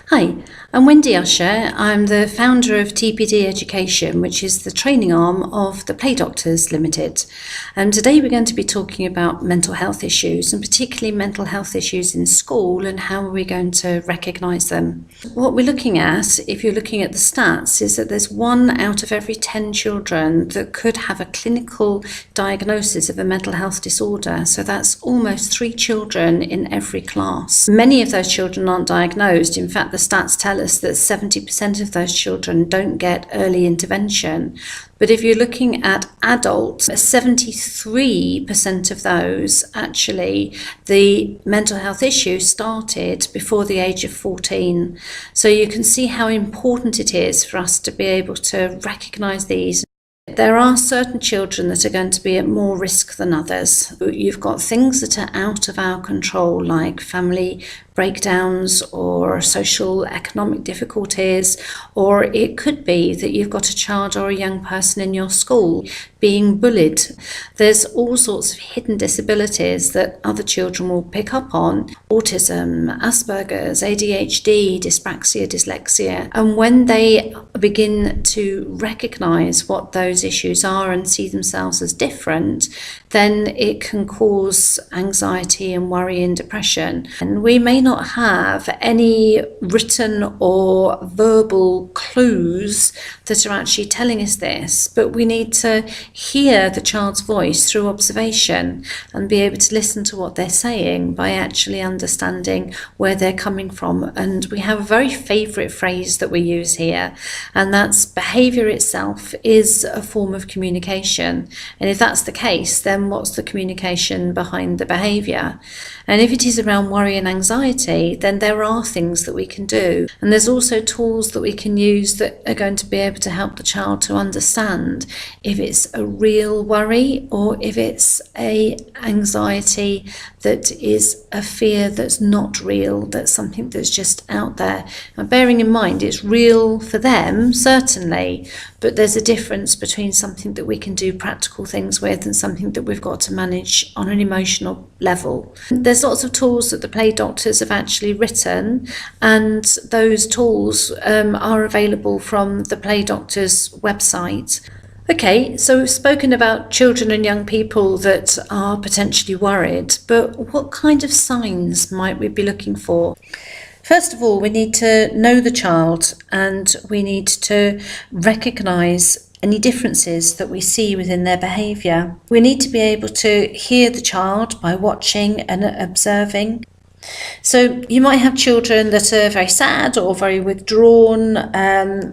Hi, I'm Wendy Usher. I'm the founder of TPD Education, which is the training arm of the Play Doctors Limited. And today we're going to be talking about mental health issues, and particularly mental health issues in school, and how are we going to recognise them. What we're looking at, if you're looking at the stats, is that there's 1 out of every 10 children that could have a clinical diagnosis of a mental health disorder. So that's almost 3 children in every class. Many of those children aren't diagnosed. In fact, the stats tell us that 70% of those children don't get early intervention. But if you're looking at adults, 73% of those, actually, the mental health issue started before the age of 14. So you can see how important it is for us to be able to recognise these. There are certain children that are going to be at more risk than others. You've got things that are out of our control, like family breakdowns or social economic difficulties, or it could be that you've got a child or a young person in your school being bullied. There's all sorts of hidden disabilities that other children will pick up on: autism, Asperger's, ADHD, dyspraxia, dyslexia. And when they begin to recognise what those issues are and see themselves as different, then it can cause anxiety and worry and depression. And we may not have any written or verbal clues that are actually telling us this, but we need to hear the child's voice through observation and be able to listen to what they're saying by actually understanding where they're coming from. And we have a very favourite phrase that we use here, and that's behaviour itself is a form of communication. And if that's the case, then what's the communication behind the behaviour? And if it is around worry and anxiety, then there are things that we can do. And there's also tools that we can use that are going to be able to help the child to understand if it's a real worry or if it's a anxiety that is a fear that's not real, that's something that's just out there. Now, bearing in mind it's real for them, certainly, but there's a difference between something that we can do practical things with and something that we've got to manage on an emotional level. There's lots of tools that the Play Doctors have actually written, and those tools are available from the Play Doctors website. Okay, so we've spoken about children and young people that are potentially worried, but what kind of signs might we be looking for? First of all, we need to know the child, and we need to recognise any differences that we see within their behaviour. We need to be able to hear the child by watching and observing. So you might have children that are very sad or very withdrawn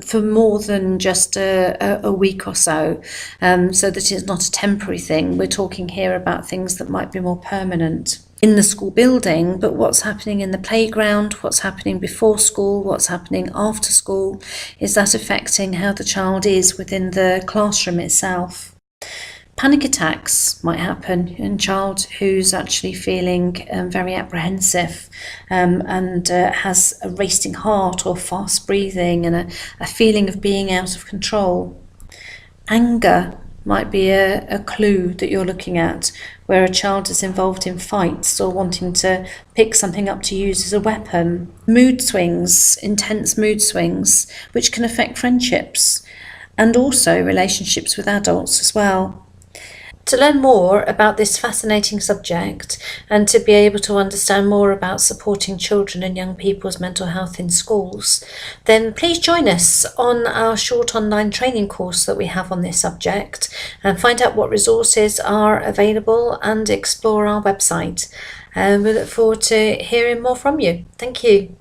for more than just a week or so, so that it's not a temporary thing. We're talking here about things that might be more permanent in the school building, but what's happening in the playground, what's happening before school, what's happening after school, is that affecting how the child is within the classroom itself? Panic attacks might happen in a child who's actually feeling very apprehensive and has a racing heart or fast breathing and a feeling of being out of control. Anger might be a clue that you're looking at, where a child is involved in fights or wanting to pick something up to use as a weapon. Mood swings, intense mood swings, which can affect friendships and also relationships with adults as well. To learn more about this fascinating subject and to be able to understand more about supporting children and young people's mental health in schools, then please join us on our short online training course that we have on this subject, and find out what resources are available and explore our website. We look forward to hearing more from you. Thank you.